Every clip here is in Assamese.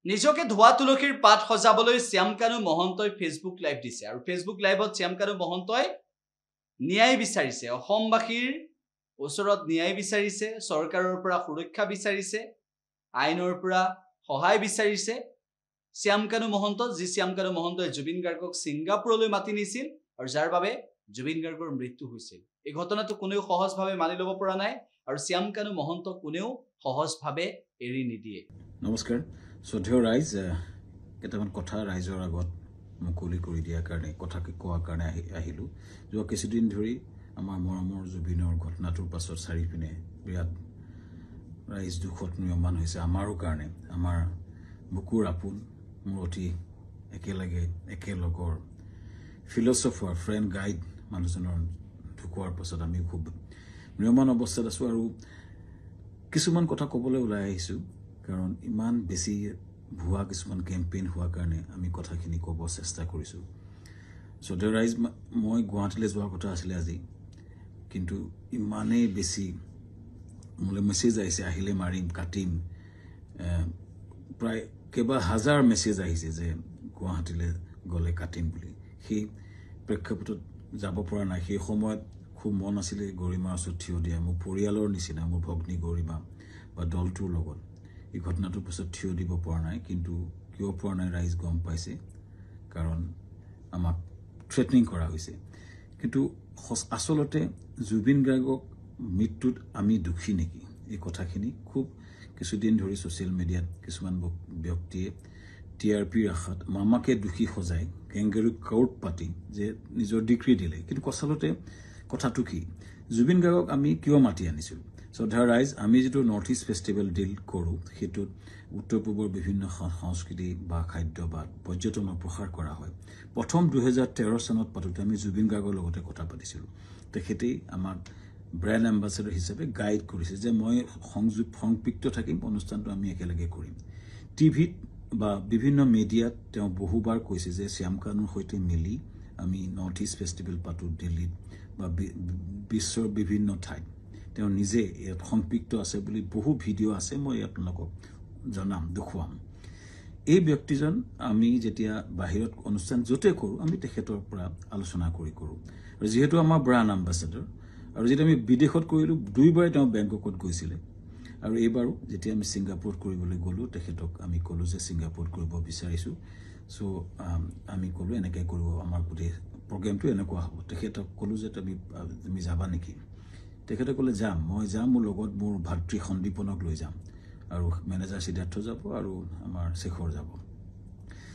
নিজকে ধোৱা তুলসীৰ পাত সজাবলৈ শ্যামকানু মহন্তই ফেচবুক লাইভ দিছে আৰু ফেচবুক লাইভত শ্যামকানু মহন্তই ন্যায় বিচাৰিছে অসমবাসীৰ ওচৰত ন্যায় বিচাৰিছে চৰকাৰৰ পৰা সুৰক্ষা বিচাৰিছে আইনৰ পৰা সহায় বিচাৰিছে শ্যামকানু মহন্ত যি শ্যামকানু মহন্তই জুবিন গাৰ্গক ছিংগাপুৰলৈ মাতি নিছিল আৰু যাৰ বাবে জুবিন গাৰ্গৰ মৃত্যু হৈছিল এই ঘটনাটো কোনেও সহজভাৱে মানি ল'ব পৰা নাই আৰু শ্যামকানু মহন্ত কোনেও সহজভাৱে এৰি নিদিয়ে নমস্কাৰ শ্ৰদ্ধেয় ৰাইজ কেইটামান কথা ৰাইজৰ আগত মুকলি কৰি দিয়াৰ কাৰণে কথা কোৱাৰ কাৰণে আহিলোঁ যোৱা কিছুদিন ধৰি আমাৰ মৰমৰ জুবিনৰ ঘটনাটোৰ পাছত চাৰিপিনে বিৰাট ৰাইজ দুখত নিয়মান হৈছে আমাৰো কাৰণে আমাৰ বুকুৰ আপোন মোৰ অতি একেলগৰ ফিলচফাৰ ফ্ৰেণ্ড গাইড মানুহজনৰ ঢুকোৱাৰ পাছত আমি খুব নিয়মান অৱস্থাত আছোঁ আৰু কিছুমান কথা ক'বলৈ ওলাই আহিছোঁ কাৰণ ইমান বেছি ভুৱা কিছুমান কেম্পেইন হোৱাৰ কাৰণে আমি কথাখিনি ক'ব চেষ্টা কৰিছোঁ শ্ৰদ্ধেয় ৰাইজ মই গুৱাহাটীলৈ যোৱাৰ কথা আছিলে আজি কিন্তু ইমানেই বেছি মোলৈ মেছেজ আহিছে আহিলে মাৰিম কাটিম প্ৰায় কেইবা হাজাৰ মেছেজ আহিছে যে গুৱাহাটীলৈ গ'লে কাটিম বুলি সেই প্ৰেক্ষাপটত যাব পৰা নাই সেই সময়ত খুব মন আছিলে গৰিমাৰ ওচৰত থিয় দিয়া মোৰ পৰিয়ালৰ নিচিনা মোৰ ভগ্নী গৰিমা বা দলটোৰ লগত এই ঘটনাটোৰ পিছত থিয় দিব পৰা নাই কিন্তু কিয় পৰা নাই ৰাইজ গম পাইছে কাৰণ আমাক থ্ৰেটনিং কৰা হৈছে কিন্তু আচলতে জুবিন গাৰ্গক মৃত্যুত আমি দুখী নেকি এই কথাখিনি খুব কিছুদিন ধৰি ছ'চিয়েল মিডিয়াত কিছুমান ব্যক্তিয়ে TRPৰ আশাত আমাকে দোষী সজাই কেংগেৰু কাউট পাতি যে নিজৰ ডিগ্ৰী দিলে কিন্তু আচলতে কথাটো কি জুবিন গাৰ্গক আমি কিয় মাতি আনিছোঁ শ্ৰদ্ধেয় ৰাইজ আমি যিটো নৰ্থ ইষ্ট ফেষ্টিভেল ডিল কৰোঁ সেইটোত উত্তৰ পূবৰ বিভিন্ন সংস্কৃতি বা খাদ্য বা পৰ্যটনৰ প্ৰসাৰ কৰা হয় প্ৰথম 2013 চনত পাতোঁতে আমি জুবিন গাৰ্গৰ লগতে কথা পাতিছিলোঁ তেখেতেই আমাক ব্ৰেণ্ড এম্বাছাডৰ হিচাপে গাইড কৰিছে যে মই সংপৃক্ত থাকিম অনুষ্ঠানটো আমি একেলগে কৰিম টিভিত বা বিভিন্ন মিডিয়াত তেওঁ বহুবাৰ কৈছে যে শ্যামকানুৰ সৈতে মিলি আমি নৰ্থ ইষ্ট ফেষ্টিভেল পাতোঁ দিল্লীত বা বিশ্বৰ বিভিন্ন ঠাইত তেওঁ নিজে ইয়াত সংপৃক্ত আছে বুলি বহু ভিডিঅ' আছে মই আপোনালোকক জনাম দেখুৱাম এই ব্যক্তিজন আমি যেতিয়া বাহিৰত অনুষ্ঠান য'তে কৰোঁ আমি তেখেতৰ পৰা আলোচনা কৰোঁ আৰু যিহেতু আমাৰ ব্ৰাণ্ড এম্বাছাডৰ আৰু যেতিয়া আমি বিদেশত কৰিলোঁ দুইবাৰে তেওঁ বেংককত গৈছিলে আৰু এইবাৰো যেতিয়া আমি ছিংগাপুৰত কৰিবলৈ গ'লোঁ তেখেতক আমি ক'লোঁ যে ছিংগাপুৰত কৰিব বিচাৰিছোঁ চ' আমি ক'লোঁ এনেকৈ কৰিব আমাৰ গোটেই প্ৰগ্ৰেমটো এনেকুৱা হ'ব তেখেতক ক'লোঁ যে তুমি যাবা নেকি তেখেতে ক'লে যাম মই যাম মোৰ লগত মোৰ ভাতৃ সন্দীপনক লৈ যাম আৰু মেনেজাৰ সিদ্ধাৰ্থ যাব আৰু আমাৰ শেখৰ যাব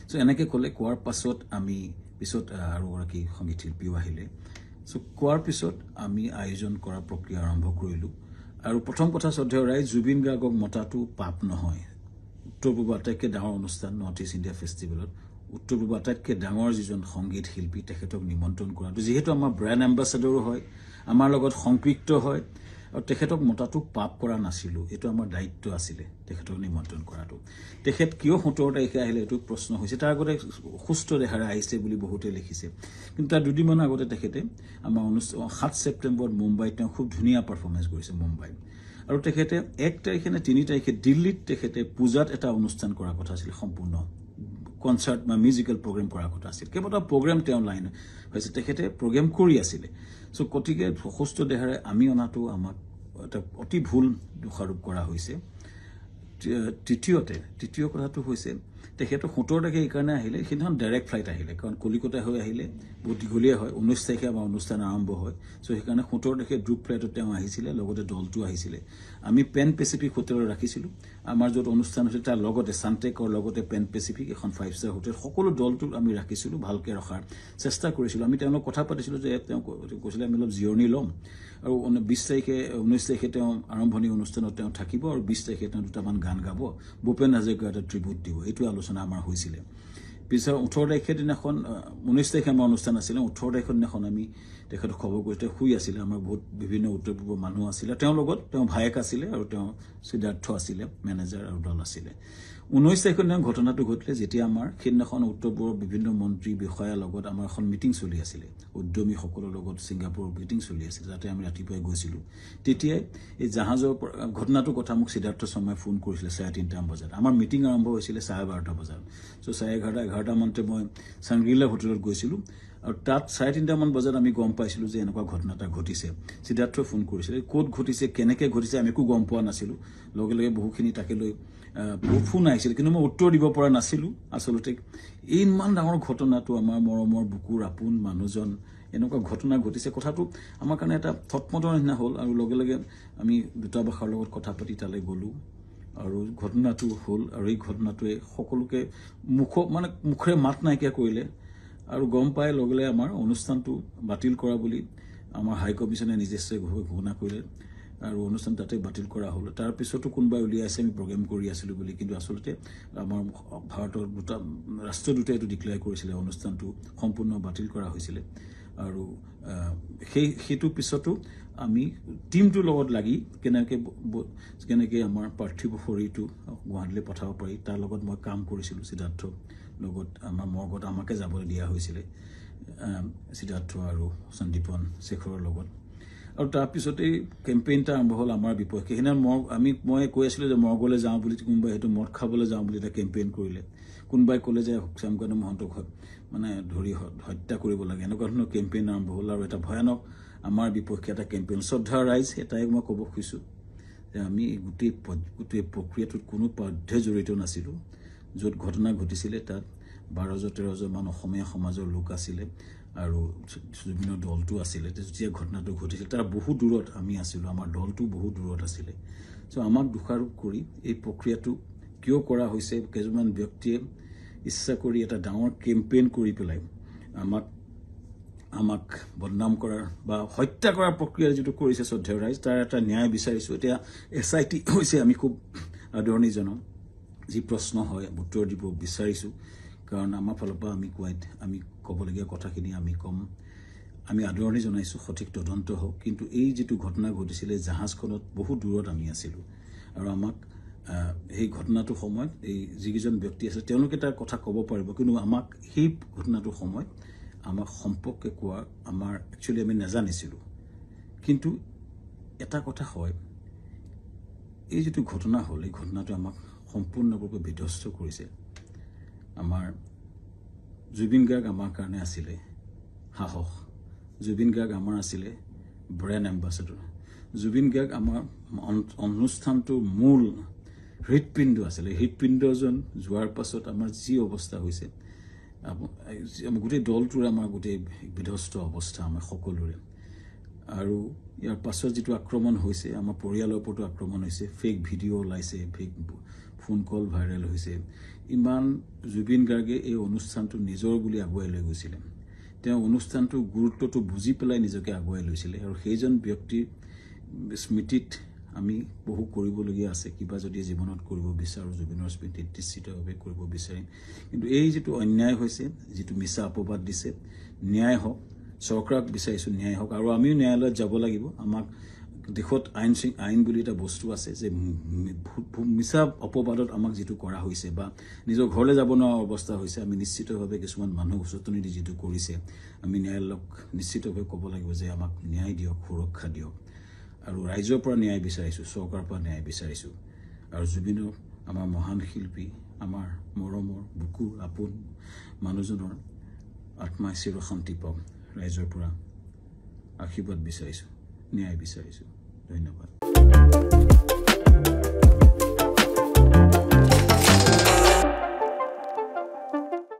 চ' এনেকৈ ক'লে কোৱাৰ পাছত আমি পিছত আৰু এগৰাকী সংগীত শিল্পীও আহিলে চ' কোৱাৰ পিছত আমি আয়োজন কৰাৰ প্ৰক্ৰিয়া আৰম্ভ কৰিলোঁ আৰু প্ৰথম কথা শ্ৰদ্ধেয় ৰাইজ জুবিন গাৰ্গক মতাটো পাপ নহয় উত্তৰ পূৰ্ব আটাইতকৈ ডাঙৰ অনুষ্ঠান নৰ্থ ইষ্ট ইণ্ডিয়া ফেষ্টিভেলত উত্তৰ পূৰ্ব আটাইতকৈ ডাঙৰ যিজন সংগীত শিল্পী তেখেতক নিমন্ত্ৰণ কৰাটো যিহেতু আমাৰ ব্ৰেণ্ড এম্বাছাডৰো হয় আমাৰ লগত সংপৃক্ত হয় আৰু তেখেতক মতাটো পাপ কৰা নাছিলোঁ এইটো আমাৰ দায়িত্ব আছিলে তেখেতক নিমন্ত্ৰণ কৰাটো তেখেত কিয় 17 তাৰিখে আহিলে এইটো প্ৰশ্ন হৈছে তাৰ আগতে সুস্থ দেহাৰে আহিছে বুলি বহুতে লিখিছে কিন্তু তাৰ দুদিনমান আগতে তেখেতে আমাৰ 7 ছেপ্টেম্বৰত মুম্বাইত তেওঁ খুব ধুনীয়া পাৰফৰ্মেঞ্চ কৰিছে মুম্বাইত আৰু তেখেতে 1 তাৰিখে নে 3 তাৰিখে দিল্লীত তেখেতে পূজাত এটা অনুষ্ঠান কৰাৰ কথা আছিল সম্পূৰ্ণ কনচাৰ্ট বা মিউজিকেল প্ৰগ্ৰেম কৰাৰ কথা আছিল কেইবাটাও প্ৰগ্ৰেম তেওঁ লাইন হৈছে তেখেতে প্ৰগ্ৰেম কৰি আছিলে চ' গতিকে সুস্থ দেহাৰে আমি অনাটো আমাক এটা অতি ভুল দোষাৰোপ কৰা হৈছে তৃতীয় কথাটো হৈছে তেখেতৰ 17 তাৰিখে এইকাৰণে আহিলে সেইদিনাখন ডাইৰেক্ট ফ্লাইট আহিলে কাৰণ কলিকতা হৈ আহিলে বহুত দীঘলীয়া হয় 19 তাৰিখে আমাৰ অনুষ্ঠান আৰম্ভ হয় চ' সেইকাৰণে 17 তাৰিখে গ্ৰুপ ফ্লাইটত তেওঁ আহিছিলে লগতে দলটো আহিছিলে আমি পেন পেচিফিক হোটেলত ৰাখিছিলোঁ আমাৰ য'ত অনুষ্ঠান হৈছিল তাৰ লগতে চানটেকৰ লগতে পেন পেচিফিক এখন 5-star হোটেল সকলো দলটো আমি ৰাখিছিলোঁ ভালকৈ ৰখাৰ চেষ্টা কৰিছিলোঁ আমি তেওঁলোকক কথা পাতিছিলোঁ যে তেওঁ কৈছিলে আমি অলপ জিৰণি ল'ম আৰু 19 তাৰিখে তেওঁ আৰম্ভণি অনুষ্ঠানত তেওঁ থাকিব আৰু 20 তাৰিখে তেওঁ দুটামান গান গাব ভূপেন হাজৰিকাৰ এটা ট্ৰিবিউট দিব এইটো আলোচনা আমাৰ হৈছিলে পিছত 18 তাৰিখে দিনাখন 19 তাৰিখে আমাৰ অনুষ্ঠান আছিলে 18 তাৰিখৰ দিনাখন আমি তেখেতক খবৰ কৰিছে শুই আছিলে আমাৰ বহুত বিভিন্ন উত্তৰ পূৰ্বৰ মানুহ আছিলে তেওঁৰ লগত তেওঁ ভায়েক আছিলে আৰু তেওঁ সিদ্ধাৰ্থ আছিলে মেনেজাৰ আৰু দল আছিলে 19 তাৰিখৰ ঘটনাটো ঘটিলে যেতিয়া আমাৰ সেইদিনাখন উত্তৰ পূৰ্বৰ বিভিন্ন মন্ত্ৰী বিষয়াৰ লগত আমাৰ এখন মিটিং চলি আছিলে উদ্যমীসকলৰ লগত ছিংগাপুৰৰ মিটিং চলি আছিল যাতে আমি ৰাতিপুৱাই গৈছিলোঁ তেতিয়াই এই জাহাজৰ ঘটনাটোৰ কথা মোক সিদ্ধাৰ্থ শৰ্মাই ফোন কৰিছিলে 3:30 বজাত আমাৰ মিটিং আৰম্ভ হৈছিলে 12:30 বজাত সো 11:30 মানতে মই সাংগ্ৰিলা হোটেলত গৈছিলোঁ আৰু তাত 3:30 মান বজাত আমি গম পাইছিলোঁ যে এনেকুৱা ঘটনা এটা ঘটিছে সিদ্ধাৰ্থই ফোন কৰিছিলে ক'ত ঘটিছে কেনেকৈ ঘটিছে আমি একো গম পোৱা নাছিলোঁ লগে লগে বহুখিনি তাকে লৈ বহু ফোন আহিছিল কিন্তু মই উত্তৰ দিব পৰা নাছিলোঁ আচলতে ইমান ডাঙৰ ঘটনাটো আমাৰ মৰমৰ বুকুৰ আপোন মানুহজন এনেকুৱা ঘটনা ঘটিছে কথাটো আমাৰ কাৰণে এটা থটমটৰ নিচিনা হ'ল আৰু লগে লগে আমি দূতাবাসৰ লগত কথা পাতি তালৈ গ'লোঁ আৰু ঘটনাটো হ'ল আৰু এই ঘটনাটোৱে সকলোকে মুখৰে মাত নাইকিয়া কৰিলে আৰু গম পাই লগে লগে আমাৰ অনুষ্ঠানটো বাতিল কৰা বুলি আমাৰ হাই কমিছনে নিজস্বভাৱে ঘোষণা কৰিলে আৰু অনুষ্ঠান তাতে বাতিল কৰা হ'ল তাৰ পিছতো কোনোবাই উলিয়াইছে আমি প্ৰগ্ৰেম কৰি আছিলোঁ বুলি কিন্তু আচলতে আমাৰ ভাৰতৰ ৰাষ্ট্ৰদূতে এইটো ডিক্লেয়াৰ কৰিছিলে অনুষ্ঠানটো সম্পূৰ্ণ বাতিল কৰা হৈছিলে আৰু সেইটো পিছতো আমি টিমটোৰ লগত লাগি কেনেকৈ আমাৰ পাৰ্থিৱ শৰীৰটো গুৱাহাটীলৈ পঠাব পাৰি তাৰ লগত মই কাম কৰিছিলোঁ সিদ্ধাৰ্থ লগত আমাৰ মৰ্গত আমাকে যাবলৈ দিয়া হৈছিলে সিদ্ধাৰ্থ আৰু সন্দীপন শেখৰৰ লগত আৰু তাৰপিছতেই কেম্পেইনটা আৰম্ভ হ'ল আমাৰ বিপক্ষে সেইদিনা মই কৈ আছিলোঁ যে মৰ্গলৈ যাওঁ বুলি কোনোবাই সেইটো মদ খাবলৈ যাওঁ বুলি এটা কেম্পেইন কৰিলে কোনোবাই ক'লে যে শ্যামকানু মহন্তক ধৰি হত্যা কৰিব লাগে এনেকুৱা ধৰণৰ কেম্পেইন আৰম্ভ হ'ল আৰু এটা ভয়ানক আমাৰ বিপক্ষে এটা কেম্পেইন শ্ৰদ্ধা ৰাইজ এটাই মই ক'ব খুজিছোঁ যে আমি গোটেই প্ৰক্ৰিয়াটোত কোনো পধ্যে জড়িত নাছিলোঁ য'ত ঘটনা ঘটিছিলে তাত 12-13জন মান অসমীয়া সমাজৰ লোক আছিলে আৰু বিভিন্ন দলটো আছিলে যেতিয়া ঘটনাটো ঘটিছিল তাৰ বহু দূৰত আমি আছিলোঁ আমাৰ দলটো বহু দূৰত আছিলে চ' আমাক দোষাৰোপ কৰি এই প্ৰক্ৰিয়াটো কিয় কৰা হৈছে কেইজনমান ব্যক্তিয়ে ইচ্ছা কৰি এটা ডাঙৰ কেম্পেইন কৰি পেলাই আমাক বদনাম কৰাৰ বা হত্যা কৰাৰ প্ৰক্ৰিয়া যিটো কৰিছে শ্ৰদ্ধেয় ৰাইজ তাৰ এটা ন্যায় বিচাৰিছোঁ এতিয়া SIT হৈছে আমি খুব আদৰণি জনাওঁ যি প্ৰশ্ন হয় উত্তৰ দিব বিচাৰিছোঁ কাৰণ আমাৰ ফালৰ পৰা আমি ক'বলগীয়া কথাখিনি আমি ক'ম আমি আদৰণি জনাইছোঁ সঠিক তদন্ত হওক কিন্তু এই যিটো ঘটনা ঘটিছিলে জাহাজখনত বহু দূৰত আমি আছিলোঁ আৰু আমাক সেই ঘটনাটোৰ সময়ত এই যিকেইজন ব্যক্তি আছে তেওঁলোকে তাৰ কথা ক'ব পাৰিব কিন্তু আমাক সেই ঘটনাটোৰ সময়ত আমাক সম্পৰ্কে কোৱা আমাৰ একচুৱেলি আমি নাজানিছিলোঁ কিন্তু এটা কথা হয় এই যিটো ঘটনা হ'ল এই ঘটনাটো আমাক সম্পূৰ্ণৰূপে বিধ্বস্ত কৰিছে আমাৰ জুবিন গাৰ্গ আমাৰ কাৰণে আছিলে সাহস জুবিন গাৰ্গ আমাৰ আছিলে ব্ৰেণ্ড এম্বাছাডৰ জুবিন গাৰ্গ আমাৰ অনুষ্ঠানটোৰ মূল হৃদপিণ্ড আছিলে হৃদপিণ্ডজন যোৱাৰ পাছত আমাৰ যি অৱস্থা হৈছে গোটেই দলটোৰ আমাৰ গোটেই বিধ্বস্ত অৱস্থা আমাৰ সকলোৰে আৰু ইয়াৰ পাছত যিটো আক্ৰমণ হৈছে আমাৰ পৰিয়ালৰ ওপৰতো আক্ৰমণ হৈছে ফেক ভিডিঅ' ওলাইছে ফেক ফোন কল ভাইৰেল হৈছে ইমান জুবিন গাৰ্গে এই অনুষ্ঠানটো নিজৰ বুলি আগুৱাই লৈ গৈছিলে তেওঁ অনুষ্ঠানটোৰ গুৰুত্বটো বুজি পেলাই নিজকে আগুৱাই লৈছিলে আৰু সেইজন ব্যক্তিৰ স্মৃতিত আমি বহু কৰিবলগীয়া আছে কিবা যদি জীৱনত কৰিব বিচাৰোঁ জুবিনৰ স্মৃতিত নিশ্চিতভাৱে কৰিব বিচাৰিম কিন্তু এই যিটো অন্যায় হৈছে যিটো মিছা অপবাদ দিছে ন্যায় হওক চৰকাৰক বিচাৰিছোঁ ন্যায় হওক আৰু আমিও ন্যায়ালয়ত যাব লাগিব আমাক দেশত আইন বুলি এটা বস্তু আছে যে মিছা অপবাদত আমাক যিটো কৰা হৈছে বা নিজৰ ঘৰলৈ যাব নোৱাৰা অৱস্থা হৈছে আমি নিশ্চিতভাৱে কিছুমান মানুহ উচতনি দি যিটো কৰিছে আমি ন্যায়ালয়ক নিশ্চিতভাৱে ক'ব লাগিব যে আমাক ন্যায় দিয়ক সুৰক্ষা দিয়ক আৰু ৰাইজৰ পৰা ন্যায় বিচাৰিছোঁ চৰকাৰৰ পৰা ন্যায় বিচাৰিছোঁ আৰু জুবিনৰ আমাৰ মহান শিল্পী আমাৰ মৰমৰ বুকুৰ আপোন মানুহজনৰ আত্মাই চিৰশান্তি পাওক ৰাইজৰ পৰা আশীৰ্বাদ বিচাৰিছোঁ ন্যায় বিচাৰিছোঁ ধন্যবাদ